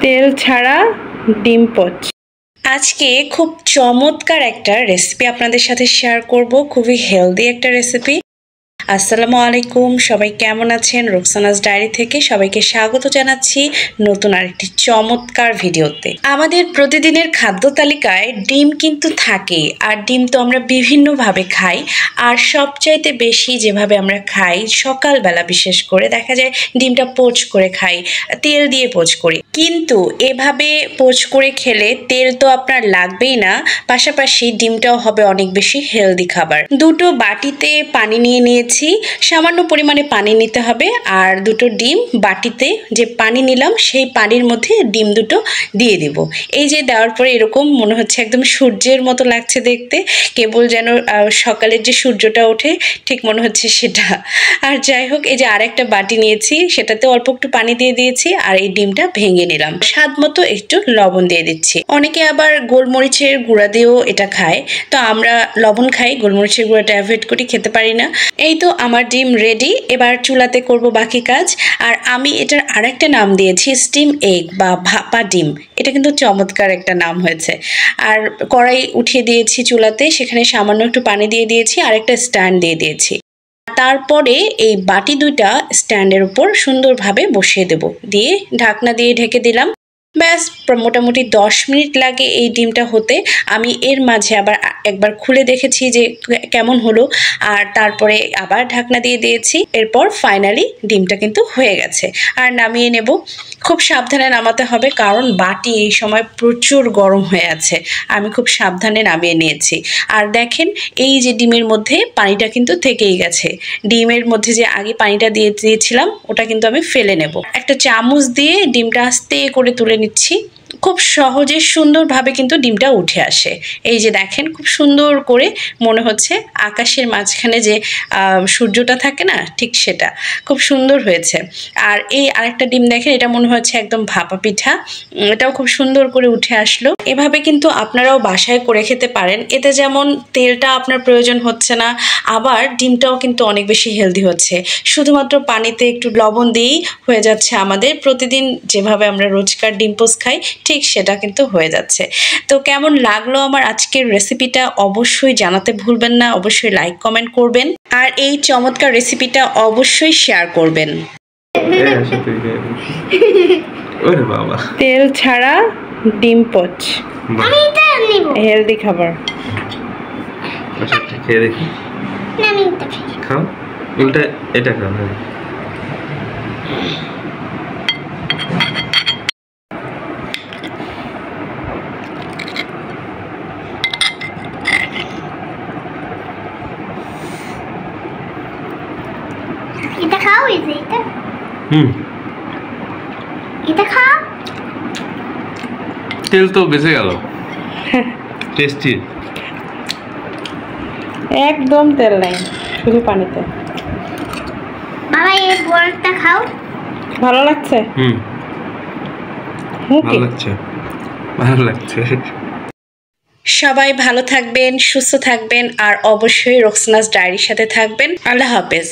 তেল ছাড়া ডিম পোচ। আজকে খুব চমৎকার একটা রেসিপি আপনাদের সাথে শেয়ার করব, খুবই হেলদি একটা রেসিপি। আসসালামু আলাইকুম, সবাই কেমন আছেন? রোকসানাস ডায়েরি থেকে সবাইকে স্বাগত জানাচ্ছি নতুন আরেকটি চমৎকার ভিডিওতে। আমাদের প্রতিদিনের খাদ্য তালিকায় ডিম কিন্তু থাকে, আর ডিম তো আমরা বিভিন্নভাবে খাই। আর সবচাইতে বেশি যেভাবে আমরা খাই, সকালবেলা বিশেষ করে দেখা যায় ডিমটা পোচ করে খাই, তেল দিয়ে পোচ করি। কিন্তু এভাবে পোচ করে খেলে তেল তো আপনার লাগবেই না, পাশাপাশি ডিমটাও হবে অনেক বেশি হেলদি খাবার। দুটো বাটিতে পানি নিয়েছি, সামান্য পরিমাণে পানি নিতে হবে। আর দুটো ডিম বাটিতে যে পানি নিলাম সেই পানির মধ্যে ডিম দুটো দিয়ে দিব। এই যে দেওয়ার পরে এরকম মনে হচ্ছে একদম সূর্যের মতো লাগছে দেখতে, কেবল যেন সকালের যে সূর্যটা ওঠে ঠিক মনে হচ্ছে সেটা। আর যাই হোক, এই যে আরেকটা বাটি নিয়েছি, সেটাতে অল্প একটু পানি দিয়ে দিয়েছি আর এই ডিমটা ভেঙে নিলাম। স্বাদ মতো একটু লবণ দিয়ে দিচ্ছি। অনেকে আবার গোলমরিচের গুঁড়া দিয়েও এটা খায়, তো আমরা লবণ খাই, গোলমরিচের গুঁড়াটা অ্যাভয়েড করি, খেতে পারি না। এই তো আমার ডিম রেডি। এবার চুলাতে করব বাকি কাজ। আর আমি এটার আরেকটা নাম দিয়েছি স্টিম এগ বা ভাপা ডিম। এটা কিন্তু চমৎকার একটা নাম হয়েছে। আর কড়াই উঠিয়ে দিয়েছি চুলাতে, সেখানে সামান্য একটু পানি দিয়ে দিয়েছি, আর একটা স্ট্যান্ড দিয়ে দিয়েছি। তারপরে এই বাটি দুইটা স্ট্যান্ডের উপর সুন্দরভাবে বসিয়ে দেব, দিয়ে ঢাকনা দিয়ে ঢেকে দিলাম। ব্যাস, মোটামুটি 10 মিনিট লাগে এই ডিমটা হতে। আমি এর মাঝে আবার একবার খুলে দেখেছি যে কেমন হলো, আর তারপরে আবার ঢাকনা দিয়ে দিয়েছি। এরপর ফাইনালি ডিমটা কিন্তু হয়ে গেছে। আর নামিয়ে নেব। খুব সাবধানে নামাতে হবে, কারণ বাটি এই সময় প্রচুর গরম হয়ে আছে। আমি খুব সাবধানে নামিয়ে নিয়েছি। আর দেখেন, এই যে ডিমের মধ্যে পানিটা কিন্তু থেকেই গেছে। ডিমের মধ্যে যে আগে পানিটা দিয়ে দিয়েছিলাম ওটা কিন্তু আমি ফেলে নেব। একটা চামচ দিয়ে ডিমটা আস্তে করে তুলে নিচ্ছি। খুব সহজে সুন্দরভাবে কিন্তু ডিমটা উঠে আসে। এই যে দেখেন, খুব সুন্দর করে মনে হচ্ছে আকাশের মাঝখানে যে সূর্যটা থাকে না, ঠিক সেটা খুব সুন্দর হয়েছে। আর এই আরেকটা ডিম দেখেন, এটা মনে হচ্ছে একদম ভাপা পিঠা, এটাও খুব সুন্দর করে উঠে আসলো। এভাবে কিন্তু আপনারাও বাসায় করে খেতে পারেন। এতে যেমন তেলটা আপনার প্রয়োজন হচ্ছে না, আবার ডিমটাও কিন্তু অনেক বেশি হেলদি হচ্ছে। শুধুমাত্র পানিতে একটু লবণ দিয়েই হয়ে যাচ্ছে আমাদের প্রতিদিন যেভাবে আমরা রোজকার ডিম পোচ খাই, ঠিক সেটা কিন্তু হয়ে যাচ্ছে। তো কেমন লাগলো আমার আজকের রেসিপিটা অবশ্যই জানাতে ভুলবেন না, অবশ্যই লাইক কমেন্ট করবেন, আর এই চমৎকার রেসিপিটা অবশ্যই শেয়ার করবেন। তেল ছাড়া ডিম পোচ, হেলদি খাবার। খেয়ে দেখি, খাও উল্টা এটা খাও। হ্যাঁ, এটা খাও, এটা এটা খাও। তেল তো বেঁচে গেল, টেস্টি। একদম তেল নাই, শুধু পানিতে। বাবা এই বড়টা খাও। ভালো লাগছে? ভালো লাগছে, ভালো লাগছে। সবাই ভালো থাকবেন, সুস্থ থাকবেন, আর অবশ্যই রোকসানাস ডায়েরির সাথে থাকবেন। আল্লাহ হাফেজ।